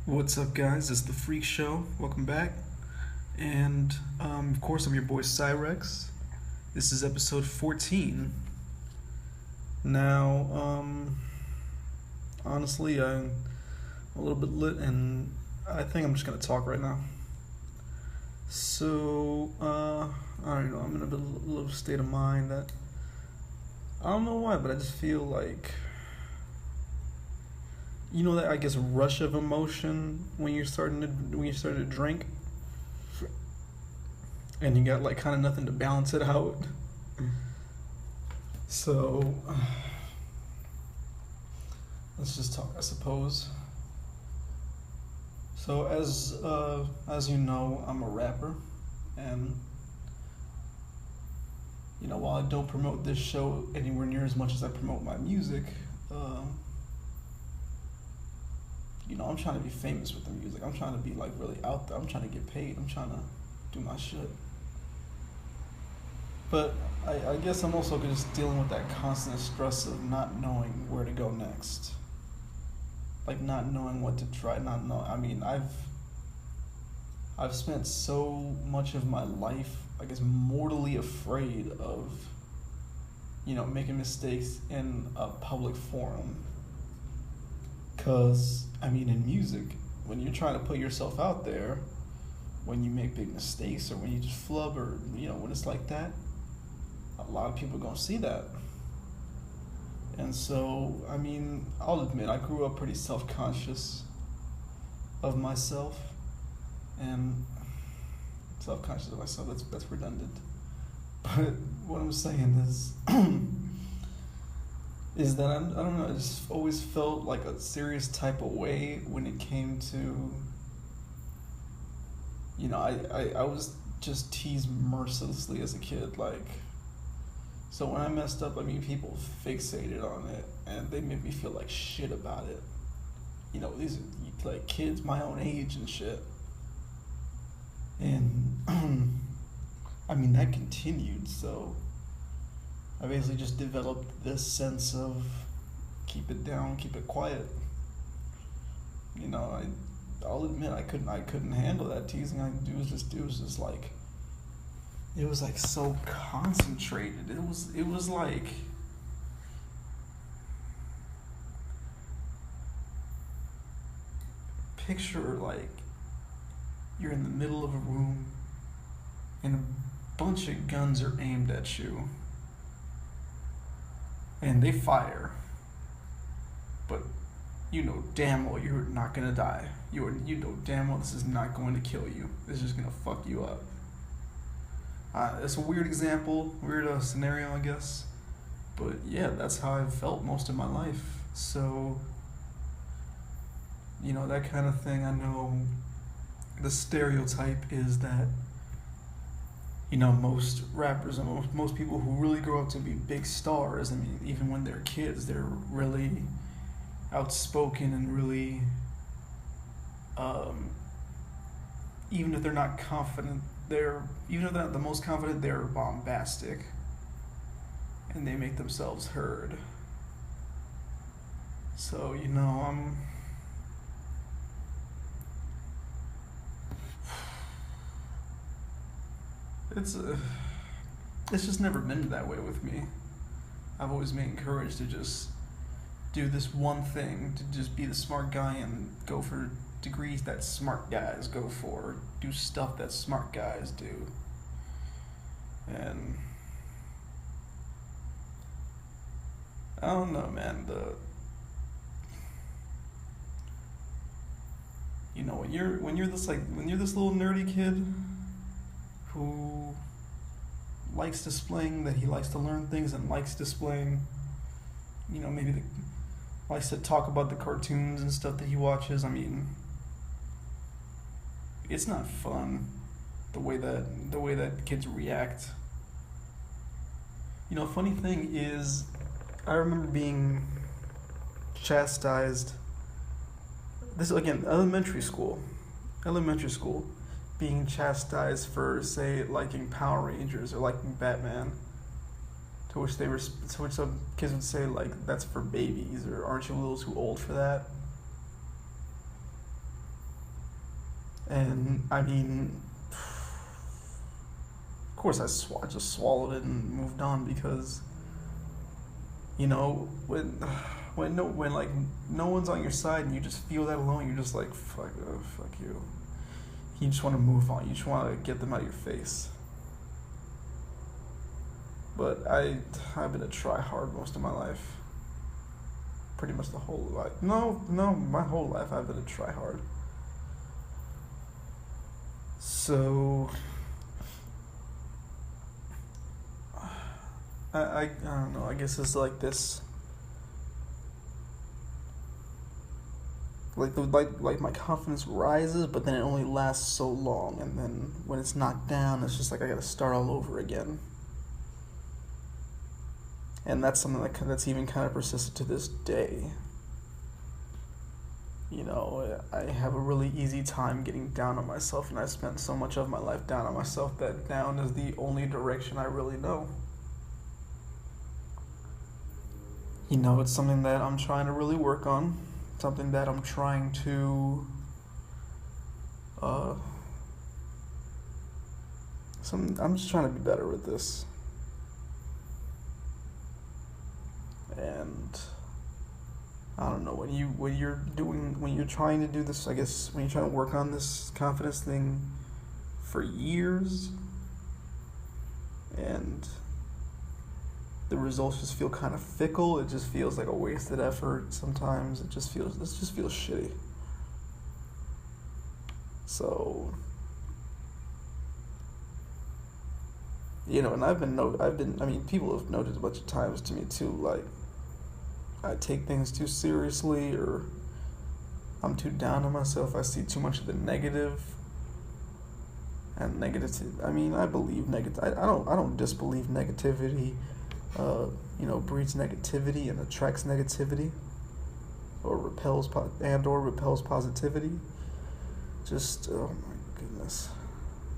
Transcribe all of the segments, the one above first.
What's up, guys? It's the Freak Show. Welcome back. And, of course, I'm your boy Cyrex. This is episode 14. Now, honestly, I'm a little bit lit, and I think I'm just going to talk right now. So, I don't know, I'm in a little state of mind that, I don't know why, but I just feel like, that, I guess, rush of emotion when you're starting to drink, and you got like kind of nothing to balance it out. So let's just talk, I suppose. So as you know, I'm a rapper, and while I don't promote this show anywhere near as much as I promote my music, I'm trying to be famous with the music. I'm trying to be like really out there. I'm trying to get paid. I'm trying to do my shit. But I guess I'm also just dealing with that constant stress of not knowing where to go next. Like not knowing what to try, not know. I mean, I've spent so much of my life, I guess, mortally afraid of, making mistakes in a public forum. Because, in music, when you're trying to put yourself out there, when you make big mistakes or when you just flub or, when it's like that, a lot of people are going to see that. And so, I'll admit, I grew up pretty self-conscious of myself. And self-conscious of myself, that's redundant. But what I'm saying is... is that I don't know, I just always felt like a serious type of way when it came to, I was just teased mercilessly as a kid, like, so when I messed up, people fixated on it, and they made me feel like shit about it. These are like kids my own age and shit. And, that continued, so... I basically just developed this sense of keep it down, keep it quiet. I'll admit I couldn't handle that teasing. It was like so concentrated. It was like picture like you're in the middle of a room and a bunch of guns are aimed at you. And they fire, but damn well you're not gonna die. You know damn well this is not going to kill you. This is just gonna fuck you up. It's a weird example, weird scenario, I guess. But yeah, that's how I've felt most of my life. So, that kind of thing. I know the stereotype is that most rappers and most people who really grow up to be big stars, even when they're kids, they're really outspoken and really, even if they're not confident, even if they're not the most confident, they're bombastic. And they make themselves heard. So, It's just never been that way with me. I've always been encouraged to just do this one thing, to just be the smart guy and go for degrees that smart guys go for, do stuff that smart guys do. And I don't know, man, when you're this little nerdy kid who likes displaying that he likes to learn things and likes displaying, likes to talk about the cartoons and stuff that he watches. It's not fun the way that kids react. Funny thing is, I remember being chastised. This again, elementary school, being chastised for, say, liking Power Rangers or liking Batman, to which some kids would say, like, that's for babies, or aren't you a little too old for that? And I mean, of course, I just swallowed it and moved on because, when like no one's on your side and you just feel that alone, you're just like fuck you. You just want to move on. You just want to get them out of your face. But I've been a try hard most of my life. Pretty much the whole life. No, my whole life I've been a try hard. So I don't know. I guess it's like this. Like my confidence rises, but then it only lasts so long, and then when it's knocked down, it's just like I gotta start all over again. And that's something that's even kind of persisted to this day. I have a really easy time getting down on myself, and I spent so much of my life down on myself that down is the only direction I really know. It's something that I'm trying to really work on, something that I'm trying to I'm just trying to be better with this. And I don't know, when you're trying to do this, I guess when you're trying to work on this confidence thing for years, and the results just feel kind of fickle, it just feels like a wasted effort sometimes. It just feels shitty. So, and I mean, people have noted a bunch of times to me too, like I take things too seriously, or I'm too down on myself. I see too much of the negative. And negative. I mean, I believe negative. I don't disbelieve negativity. Breeds negativity and attracts negativity, or repels positivity. Just oh my goodness,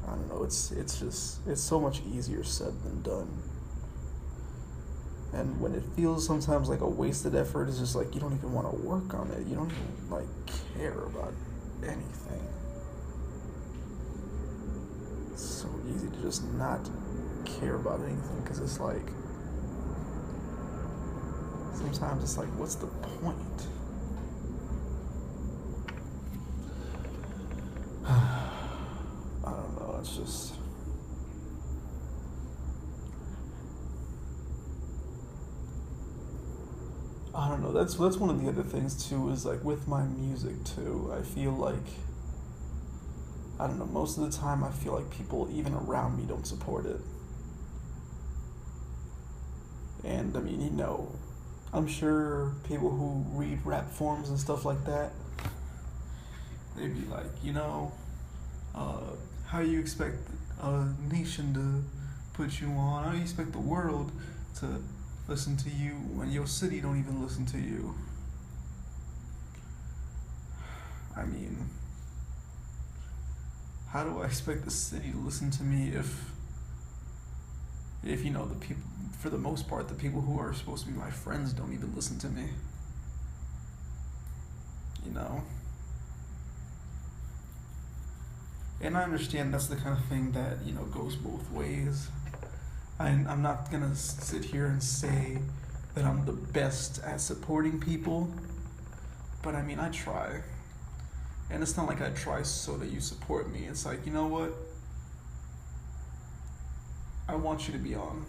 I don't know. It's so much easier said than done. And when it feels sometimes like a wasted effort, it's just like you don't even want to work on it. You don't even care about anything. It's so easy to just not care about anything, because it's like sometimes it's like, what's the point? I don't know. It's just. I don't know. That's one of the other things too. Is like with my music too. I feel like, I don't know. Most of the time, I feel like people even around me don't support it. And I mean, I'm sure people who read rap forums and stuff like that, they'd be like, how you expect a nation to put you on? How you expect the world to listen to you when your city don't even listen to you? I mean, how do I expect the city to listen to me if the people, for the most part, the people who are supposed to be my friends don't even listen to me? And I understand that's the kind of thing that, goes both ways. I'm not gonna sit here and say that I'm the best at supporting people, but I mean, I try. And it's not like I try so that you support me. It's like, you know what? I want you to be on.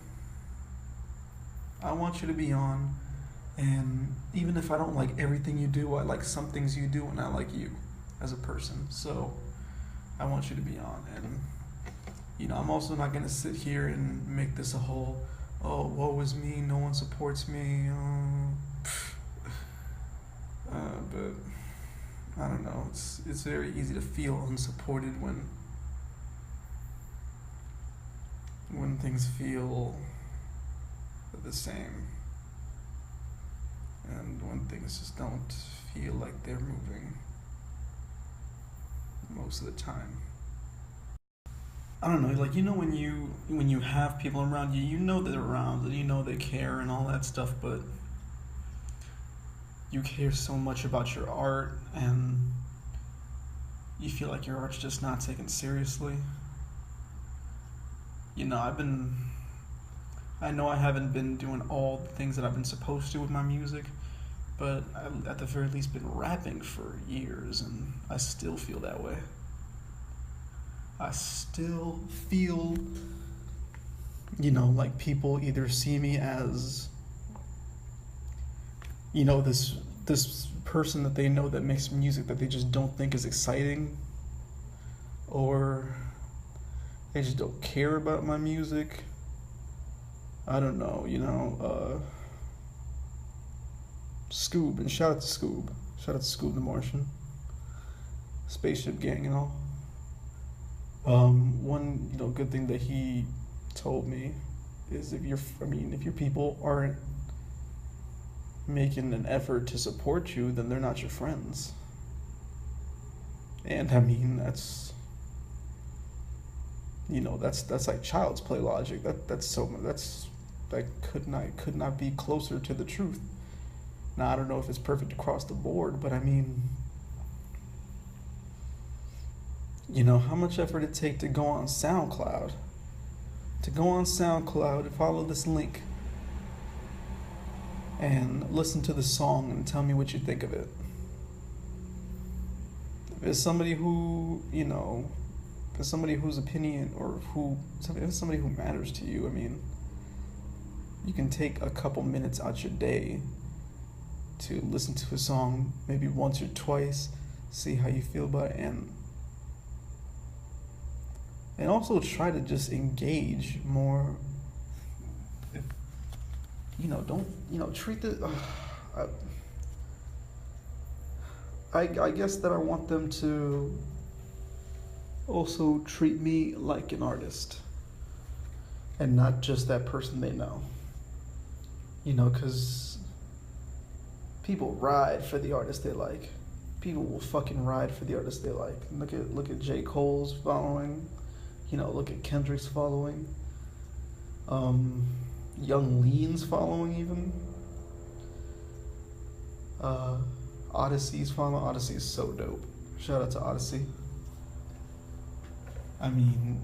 I want you to be on, and even if I don't like everything you do, I like some things you do, and I like you as a person. So I want you to be on. And I'm also not gonna sit here and make this a whole, oh, woe is me, no one supports me. But I don't know. It's very easy to feel unsupported when things feel the same, and when things just don't feel like they're moving most of the time. I don't know, like, when you have people around you, that they're around, and they care and all that stuff, but you care so much about your art, and you feel like your art's just not taken seriously. I know I haven't been doing all the things that I've been supposed to with my music, but I've at the very least been rapping for years, and I still feel that way. I still feel, like people either see me as, this person that they know that makes music that they just don't think is exciting, or they just don't care about my music. I don't know, Scoob, and shout out to Scoob. Shout out to Scoob the Martian. Spaceship Gang and all. One, good thing that he told me is if your people aren't making an effort to support you, then they're not your friends. And I mean, that's like child's play logic. That could not be closer to the truth. Now, I don't know if it's perfect across the board, but I mean, how much effort it take to go on SoundCloud. And follow this link and listen to the song and tell me what you think of it. If it's somebody who, if it's somebody whose opinion if it's somebody who matters to you, I mean, you can take a couple minutes out your day to listen to a song maybe once or twice, see how you feel about it, and also try to just engage more. Don't, treat the. I guess that I want them to also treat me like an artist and not just that person they know. Because people ride for the artist they like. People will fucking ride for the artist they like. Look at J. Cole's following. Look at Kendrick's following. Young Lean's following even. Odyssey's following. Odyssey is so dope. Shout out to Odyssey. I mean,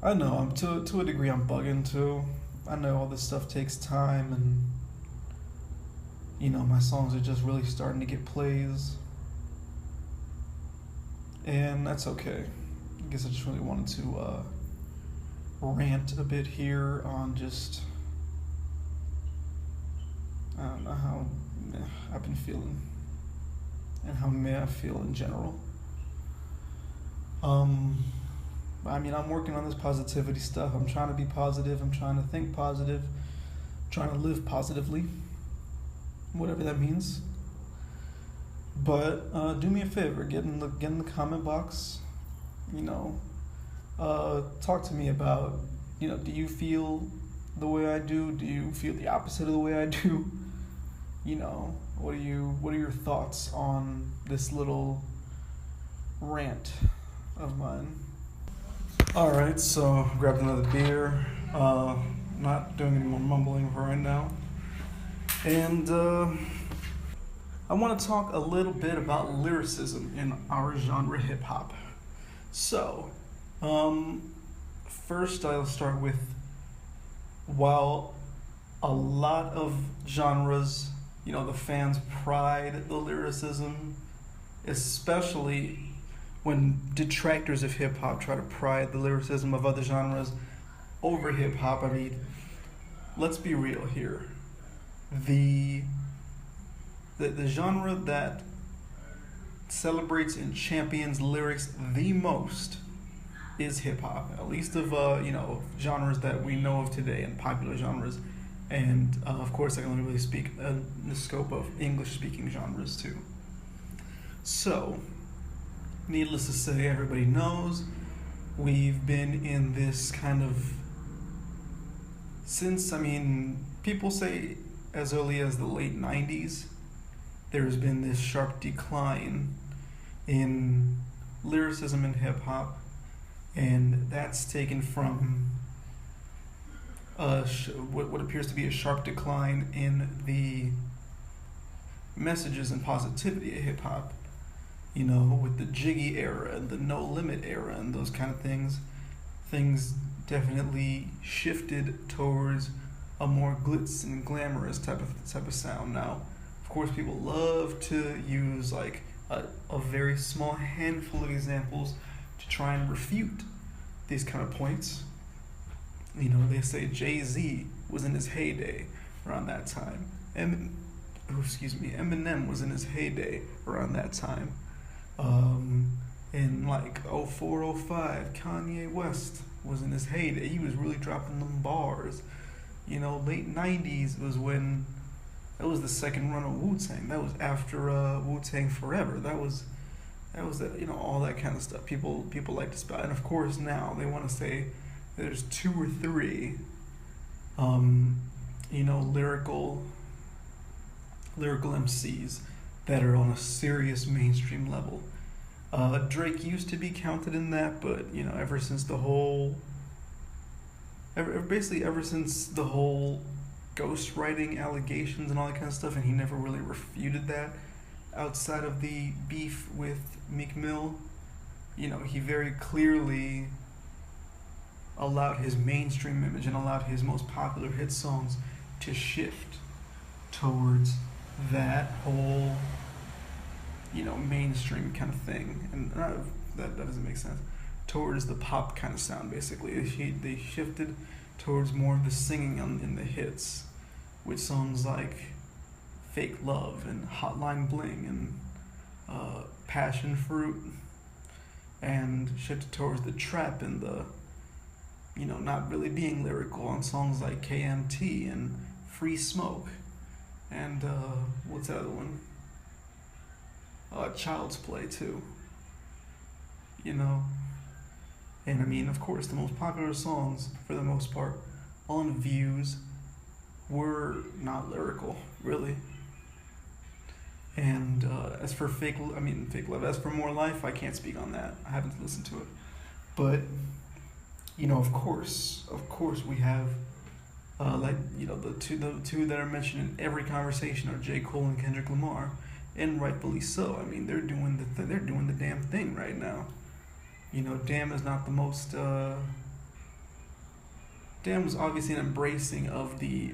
I know I'm to a degree I'm bugging too. I know all this stuff takes time, and my songs are just really starting to get plays. And that's okay. I guess I just really wanted to rant a bit here on just, I don't know how I've been feeling and how meh I feel in general. I mean, I'm working on this positivity stuff. I'm trying to be positive. I'm trying to think positive. I'm trying to live positively, whatever that means. But do me a favor, get in the comment box. Talk to me about, do you feel the way I do? Do you feel the opposite of the way I do? What are your thoughts on this little rant of mine? All right, so grabbed another beer. Not doing any more mumbling for right now, and I want to talk a little bit about lyricism in our genre, hip hop. So, first I'll start with, while a lot of genres, the fans pride the lyricism, especially when detractors of hip hop try to pride the lyricism of other genres over hip hop. I mean, let's be real here. The genre that celebrates and champions lyrics the most is hip hop, at least of genres that we know of today and popular genres. And of course, I can only really speak in the scope of English-speaking genres too. So, needless to say, everybody knows we've been in this kind of since, people say as early as the late 90s, there's been this sharp decline in lyricism in hip-hop, and that's taken from what appears to be a sharp decline in the messages and positivity of hip hop. You know, with the Jiggy era and the No Limit era and those kind of things, things definitely shifted towards a more glitz and glamorous type of sound now. Of course, people love to use like a very small handful of examples to try and refute these kind of points. You know, they say Jay-Z was in his heyday around that time. Eminem was in his heyday around that time. In like 04, 05, Kanye West was in his heyday. He was really dropping them bars. You know, late 90s was when, that was the second run of Wu-Tang. That was after Wu-Tang Forever. That was you know, all that kind of stuff. People like to spell. And of course now they want to say there's two or three, you know, lyrical MCs that are on a serious mainstream level. Drake used to be counted in that, but you know, ever since the whole ghostwriting allegations and all that kind of stuff, and he never really refuted that outside of the beef with Meek Mill, you know, he very clearly allowed his mainstream image and allowed his most popular hit songs to shift towards that whole, you know, mainstream kind of thing. And that doesn't make sense. Towards the pop kind of sound, basically. They shifted towards more of the singing in the hits, with songs like Fake Love and Hotline Bling and Passion Fruit, and shifted towards the trap and the, you know, not really being lyrical on songs like KMT and Free Smoke and what's that other one? Child's Play too. You know, and I mean, of course, the most popular songs for the most part on Views were not lyrical, really. And as for Fake Love, as for More Life, I can't speak on that. I haven't listened to it, but you know, of course, we have like, you know, the two that are mentioned in every conversation are J. Cole and Kendrick Lamar, and rightfully so. I mean, they're doing the damn thing right now. You know, Damn is not the most. Damn was obviously an embracing of a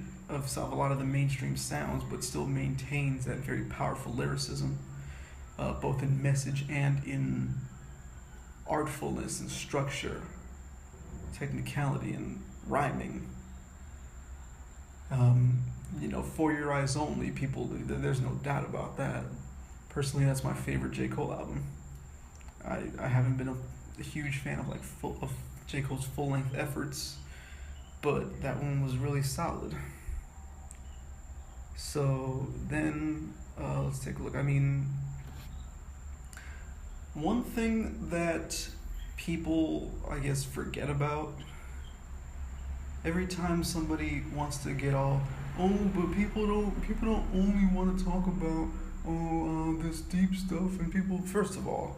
lot of the mainstream sounds, but still maintains that very powerful lyricism, both in message and in artfulness and structure, technicality and rhyming. You know, For Your Eyes Only, there's no doubt about that. Personally, that's my favorite J. Cole album. I haven't been a huge fan of of J. Cole's full-length efforts, but that one was really solid. So then, let's take a look. I mean, one thing that people, I guess, forget about every time somebody wants to get all, but people don't only want to talk about this deep stuff, and people, first of all,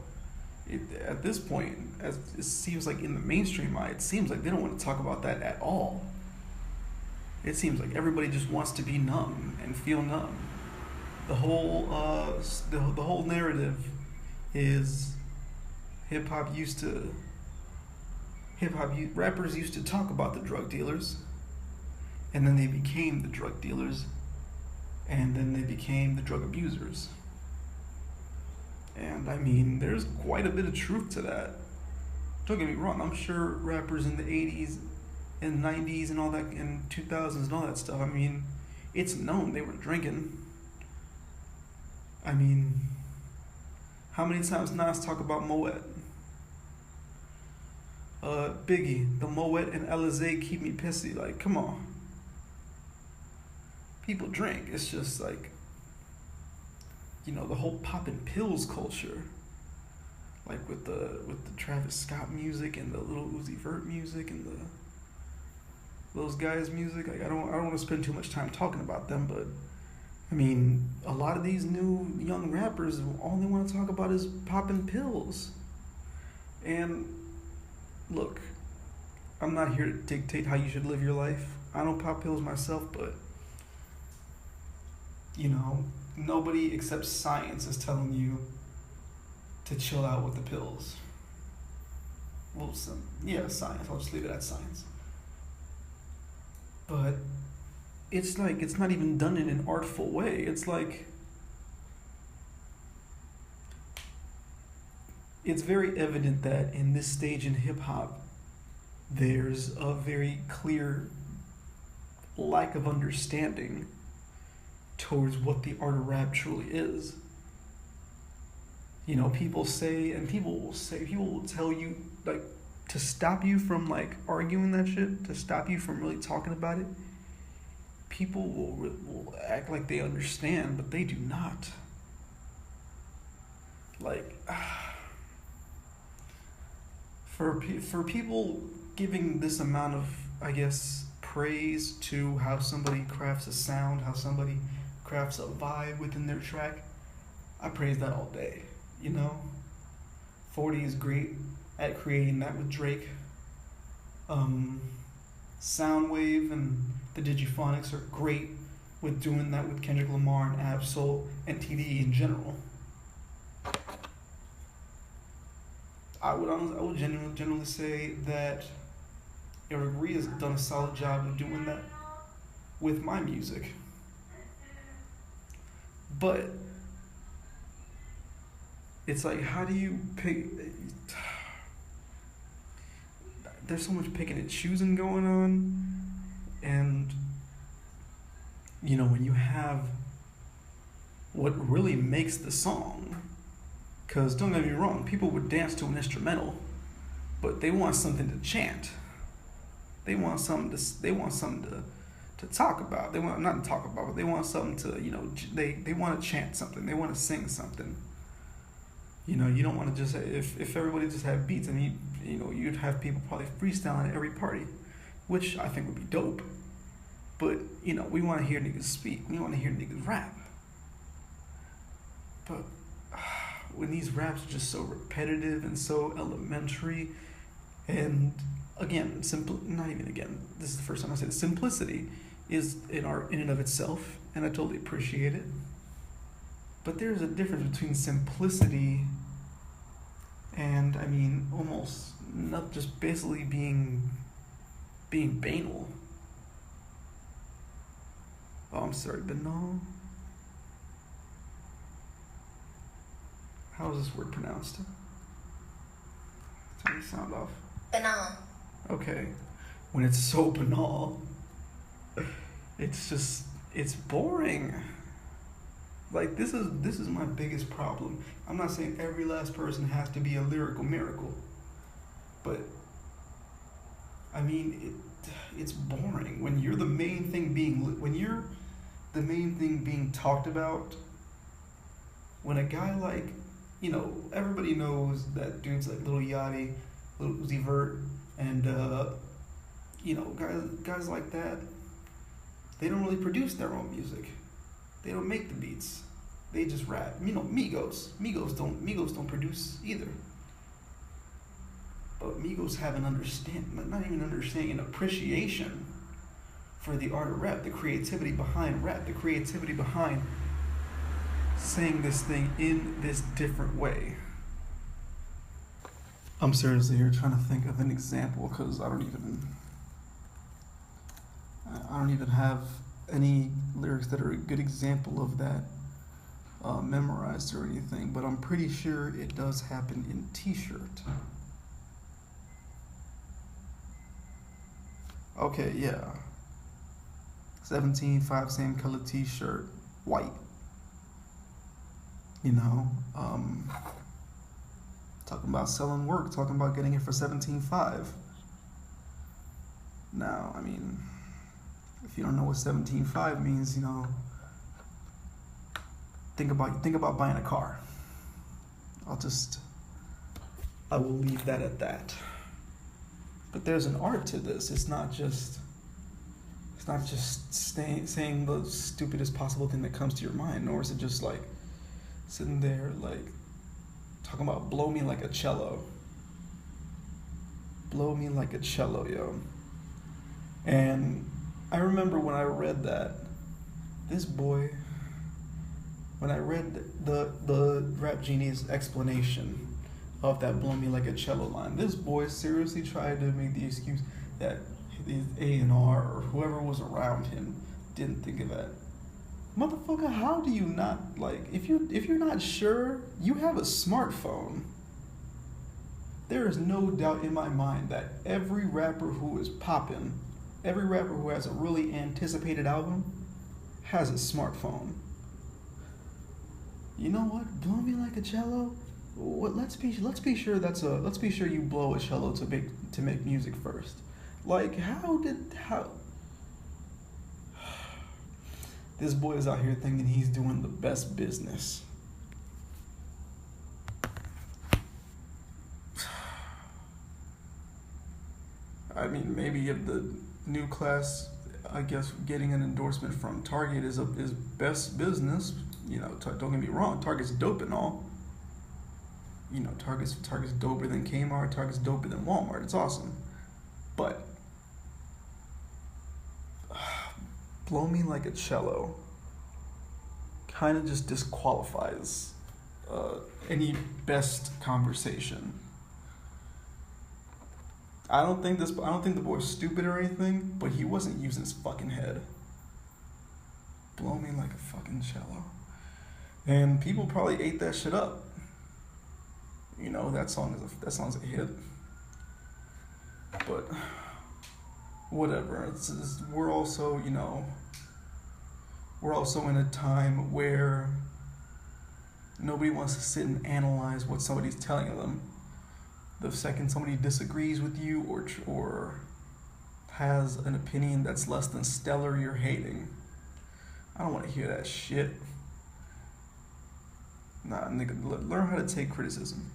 at this point, as it seems like in the mainstream eye, it seems like they don't want to talk about that at all. It seems like everybody just wants to be numb and feel numb. The whole narrative is rappers used to talk about the drug dealers, and then they became the drug dealers, and then they became the drug abusers. And I mean, there's quite a bit of truth to that. Don't get me wrong, I'm sure rappers in the 80s and 90s and all that, and 2000s and all that stuff, I mean, it's known they were drinking. I mean, how many times Nas talk about Moet? Biggie, the Moet and Alizé keep me pissy. Like, come on. People drink. It's just like, you know, the whole poppin' pills culture. Like with the Travis Scott music and the Lil Uzi Vert music and those guys' music. Like, I don't want to spend too much time talking about them, but I mean, a lot of these new young rappers, all they want to talk about is popping pills. And look, I'm not here to dictate how you should live your life. I don't pop pills myself, but you know, nobody except science is telling you to chill out with the pills. Well, science. I'll just leave it at science. But it's like, it's not even done in an artful way. It's like, it's very evident that in this stage in hip hop, there's a very clear lack of understanding towards what the art of rap truly is. You know, people will tell you, like, to stop you from, like, arguing that shit, to stop you from really talking about it. People will act like they understand, but they do not. Like, for people giving this amount of, I guess, praise to how somebody crafts a sound, how somebody crafts a vibe within their track, I praise that all day, you know? 40 is great at creating that with Drake. Soundwave and the Digiphonics are great with doing that with Kendrick Lamar and Ab-Soul and TDE in general. I would genuinely say that Eric Ree has done a solid job of doing that with my music. But it's like, how do you pick? There's so much picking and choosing going on, and you know, when you have what really makes the song, because don't get me wrong, people would dance to an instrumental, but they want something to chant. They want something to talk about. They want, not to talk about, but they want something to, you know, they want to chant something. They want to sing something. You know, you don't want to just, if everybody just had beats, and you know, you'd have people probably freestyling at every party, which I think would be dope. But, you know, we want to hear niggas speak. We want to hear niggas rap. But when these raps are just so repetitive and so elementary, and again, this is the first time I say it, simplicity is an art in and of itself, and I totally appreciate it. But there's a difference between simplicity and, I mean, almost not just basically being banal. Oh, I'm sorry, banal? How is this word pronounced? Turn the sound off. Banal. Okay. When it's so banal, it's boring. Like, this is my biggest problem. I'm not saying every last person has to be a lyrical miracle, but I mean, it's boring when you're the main thing being talked about. When a guy like, you know, everybody knows that dudes like Lil Yachty, Lil Uzi Vert, and you know, guys like that, they don't really produce their own music. They don't make the beats. They just rap. You know, Migos don't produce either. But Migos have an an appreciation for the art of rap, the creativity behind rap, the creativity behind saying this thing in this different way. I'm seriously here trying to think of an example, because I don't even have any lyrics that are a good example of that memorized or anything, but I'm pretty sure it does happen in T-shirt. Okay, yeah. 17.5, same color T-shirt, white. You know, talking about selling work, talking about getting it for 17.5. Now, I mean, if you don't know what 17.5 means, you know, think about buying a car. I will leave that at that. But there's an art to this. It's not just saying the stupidest possible thing that comes to your mind, nor is it just like sitting there like talking about blow me like a cello. Blow me like a cello, yo. And I remember when I read that, this boy when I read the Rap Genie's explanation of that "Blow Me Like a Cello" line, this boy seriously tried to make the excuse that his A&R or whoever was around him didn't think of that. Motherfucker, how do you not, like, if you're not sure, you have a smartphone. There is no doubt in my mind that every rapper who is popping, every rapper who has a really anticipated album, has a smartphone. You know what? Blow me like a cello. What? Let's be sure let's be sure you blow a cello to make music first. Like, how? This boy is out here thinking he's doing the best business. I mean, maybe if the new class, I guess, getting an endorsement from Target is best business. You know, don't get me wrong, Target's dope and all. You know, Target's doper than Kmart. Target's doper than Walmart. It's awesome, but blow me like a cello kind of just disqualifies any best conversation. I don't think the boy's stupid or anything, but he wasn't using his fucking head. Blow me like a fucking cello. And people probably ate that shit up. You know, that song's a hit. But whatever. We're also in a time where nobody wants to sit and analyze what somebody's telling them. The second somebody disagrees with you or has an opinion that's less than stellar, you're hating. I don't want to hear that shit. Nah, nigga, learn how to take criticism.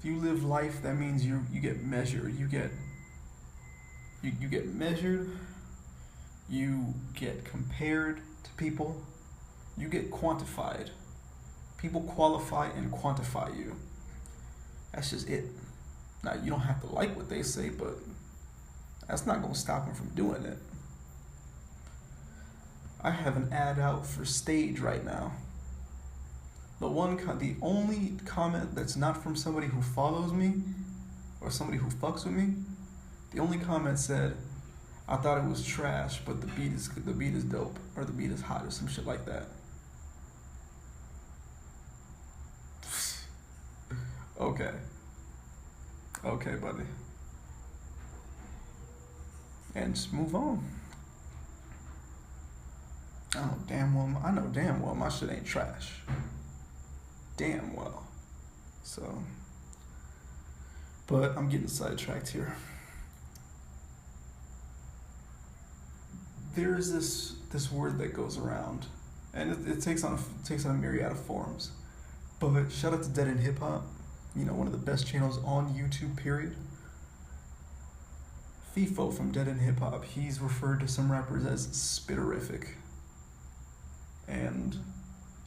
If you live life, that means you get measured. You get measured. You get compared to people. You get quantified. People qualify and quantify you. That's just it. Now, you don't have to like what they say, but that's not going to stop them from doing it. I have an ad out for Stage right now. The only comment that's not from somebody who follows me or somebody who fucks with me, the only comment said, "I thought it was trash, but the beat is dope," or "the beat is hot," or some shit like that. Okay, buddy. And just move on. I know damn well my shit ain't trash. Damn well. So, but I'm getting sidetracked here. There's this word that goes around, and it takes on a myriad of forms. But shout out to Dead End Hip Hop. You know, one of the best channels on YouTube, period. FIFO from Dead End Hip Hop, he's referred to some rappers as spitterific. And,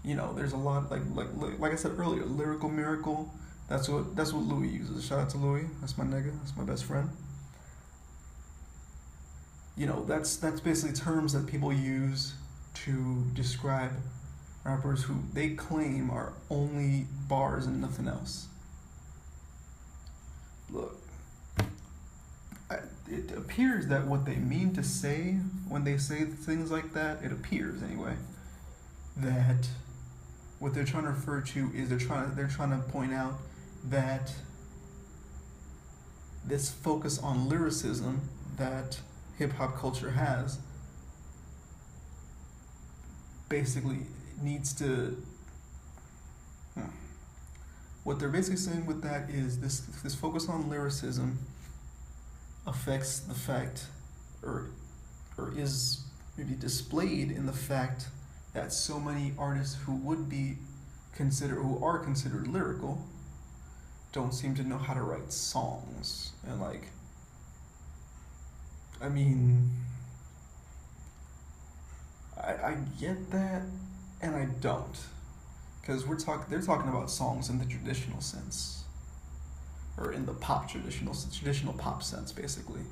you know, there's a lot, like I said earlier, lyrical miracle, that's what Louis uses. Shout out to Louis, that's my nigga, that's my best friend. You know, that's basically terms that people use to describe rappers who they claim are only bars and nothing else. Look, it appears that what they mean to say when they say things like that, it appears anyway, that what they're trying to refer to is they're trying to point out that this focus on lyricism that hip-hop culture has basically needs to... What they're basically saying with that is this focus on lyricism affects the fact, or is maybe displayed in the fact that so many artists who are considered lyrical don't seem to know how to write songs. And I mean, I get that, and I don't. Because they're talking about songs in the traditional sense, or in the traditional pop sense, basically.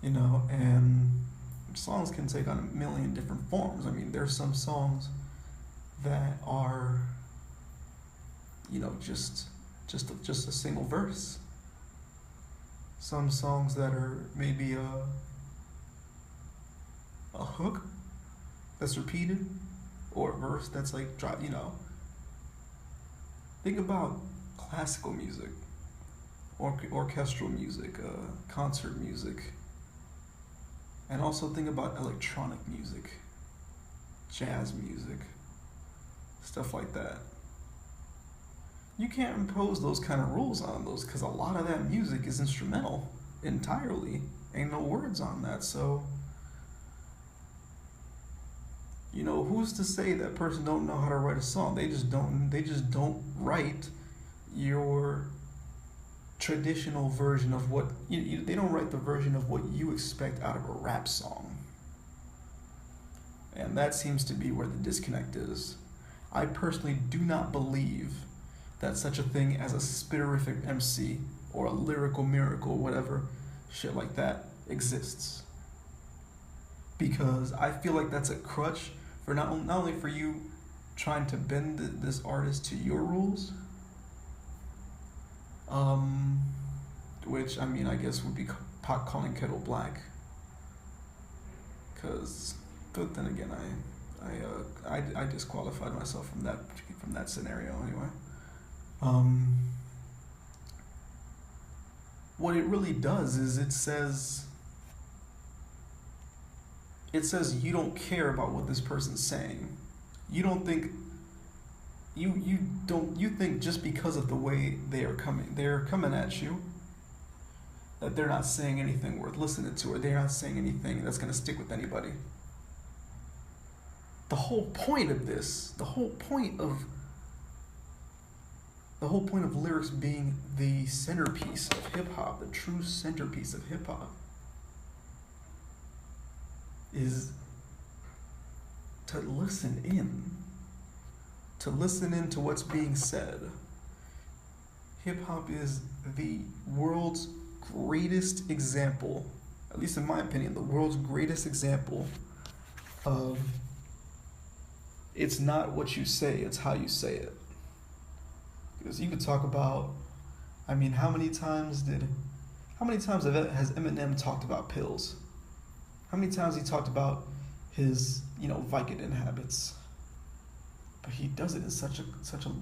You know, and songs can take on a million different forms. I mean, there's some songs that are, just a single verse. Some songs that are maybe a hook that's repeated, or a verse that's like Think about classical music, orchestral music, concert music, and also think about electronic music, jazz music, stuff like that. You can't impose those kind of rules on those because a lot of that music is instrumental entirely. Ain't no words on that, so who's to say that person don't know how to write a song? They just don't write your traditional version of what they don't write the version of what you expect out of a rap song. And that seems to be where the disconnect is. I personally do not believe that such a thing as a spitterific MC or a lyrical miracle, whatever shit like that exists. Because I feel like that's a crutch for not only for you trying to bend this artist to your rules, which I guess would be pot calling kettle black. But then again, I disqualified myself from that scenario anyway. What it really does is it says you don't care about what this person's saying. You don't think you think just because of the way they're coming at you, that they're not saying anything worth listening to, or they're not saying anything that's going to stick with anybody. The whole point of this, the whole point of lyrics being the centerpiece of hip-hop, the true centerpiece of hip-hop, is to listen in to what's being said. Hip-hop is the world's greatest example, at least in my opinion, the world's greatest example of it's not what you say, it's how you say it. Because you could talk about, how many times has Eminem talked about pills? How many times he talked about his, Vicodin habits? But he does it in such a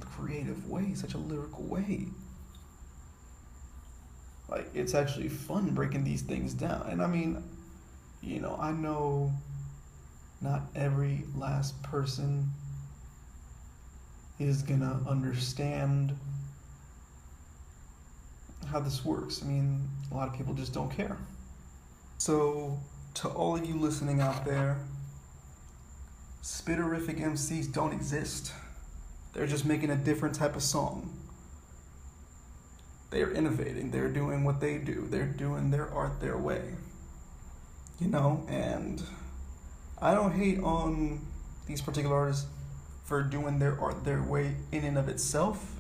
creative way, such a lyrical way. Like, it's actually fun breaking these things down. And I know not every last person is gonna understand how this works. A lot of people just don't care. So, to all of you listening out there, spitterific MCs don't exist. They're just making a different type of song. They're innovating. They're doing what they do. They're doing their art their way. And I don't hate on these particular artists for doing their art their way in and of itself.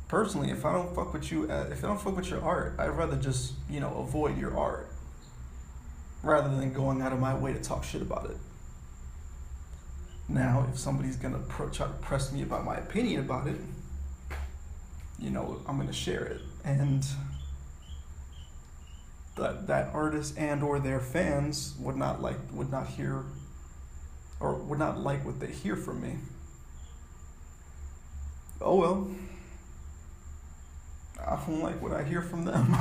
Personally, if I don't fuck with your art, I'd rather just, avoid your art rather than going out of my way to talk shit about it. Now, if somebody's gonna try to press me about my opinion about it, I'm gonna share it. And that artist and or their fans would not like what they hear from me. Oh well. I don't like what I hear from them.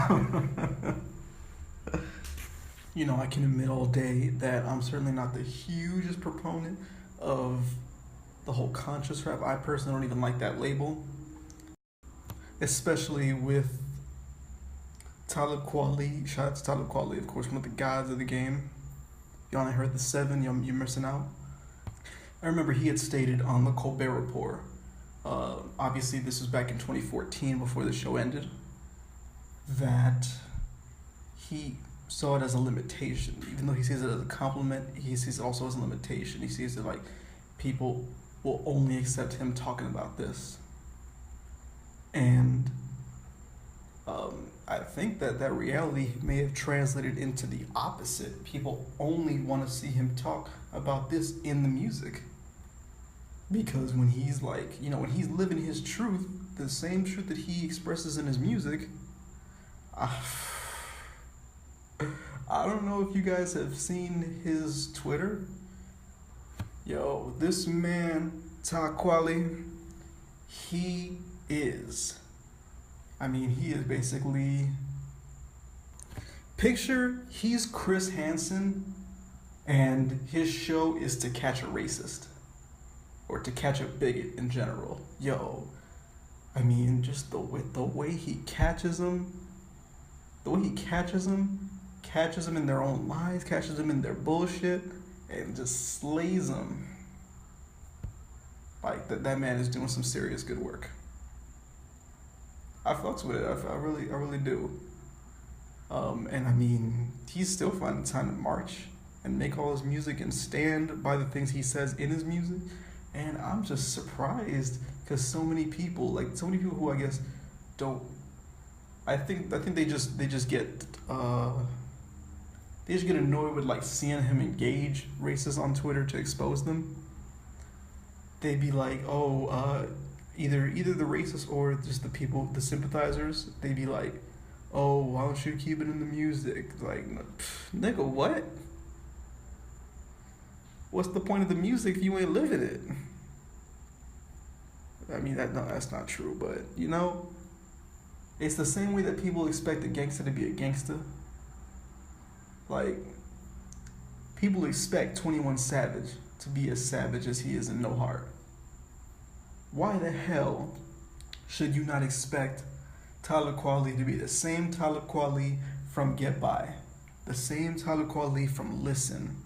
I can admit all day that I'm certainly not the hugest proponent of the whole conscious rap. I personally don't even like that label. Especially with Talib Kweli. Shout out to Talib Kweli, of course, one of the gods of the game. Y'all ain't heard the 7, you're missing out. I remember he had stated on the Colbert Report, obviously this was back in 2014 before the show ended, that he saw it as a limitation. Even though he sees it as a compliment, he sees it also as a limitation. He sees it like people will only accept him talking about this. And I think that that reality may have translated into the opposite. People only want to see him talk about this in the music. Because when he's like, when he's living his truth, the same truth that he expresses in his music, I, I don't know if you guys have seen his Twitter. Yo, this man, Taquali, he is basically, picture he's Chris Hansen and his show is To Catch a Racist or To Catch a Bigot in general. Yo, just the way he catches them, catches them in their own lies, catches them in their bullshit, and just slays them. Like, that man is doing some serious good work. I fucks with it. I really do. And he's still finding time to march and make all his music and stand by the things he says in his music. And I'm just surprised because so many people who I guess don't. I think they just get annoyed with like seeing him engage racists on Twitter to expose them. They'd be like, either the racists or just the people, the sympathizers. They'd be like, oh, why don't you keep it in the music? Like, nigga, what? What's the point of the music if you ain't living it? That's not true, but it's the same way that people expect a gangster to be a gangster. Like, people expect 21 Savage to be as savage as he is in No Heart. Why the hell should you not expect Talib Kweli to be the same Talib Kweli from Get By, the same Talib Kweli from Listen,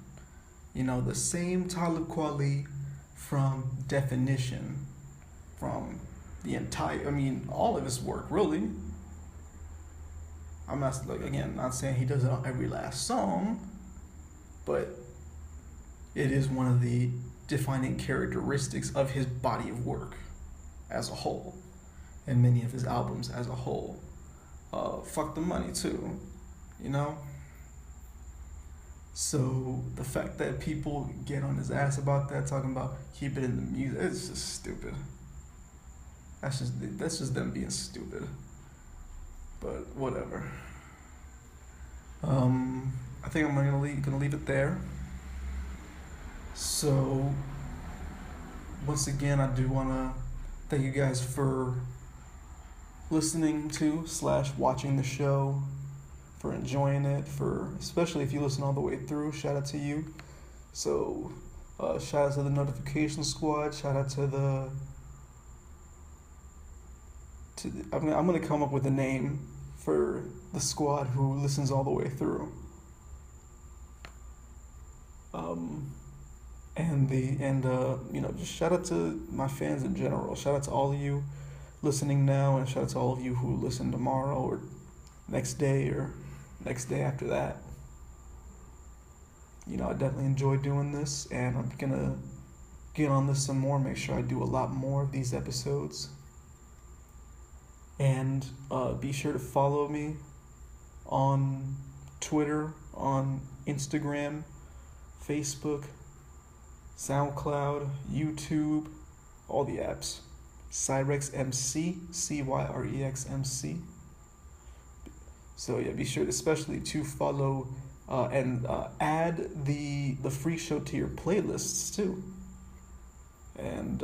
the same Talib Kweli from Definition, from the entire, all of his work, really. I'm not saying he does it on every last song, but it is one of the defining characteristics of his body of work as a whole, and many of his albums as a whole. Fuck the money too, So the fact that people get on his ass about that, talking about keep it in the music, it's just stupid. That's just them being stupid. But whatever. I think I'm gonna leave it there. So once again, I do wanna thank you guys for listening to / watching the show, for enjoying it, especially if you listen all the way through. Shout out to you. So shout out to the notification squad. Shout out to I'm gonna come up with a name for the squad who listens all the way through. Just shout out to my fans in general. Shout out to all of you listening now, and shout out to all of you who listen tomorrow or next day or next day after that. I definitely enjoy doing this, and I'm gonna get on this some more, make sure I do a lot more of these episodes. And be sure to follow me on Twitter, on Instagram, Facebook, SoundCloud, YouTube, all the apps. CyrexMC, CYREXMC. So yeah, be sure especially to follow and add the free show to your playlists too. And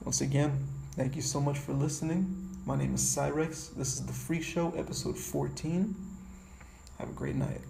once again, thank you so much for listening. My name is Cyrex. This is The Free Show, episode 14. Have a great night.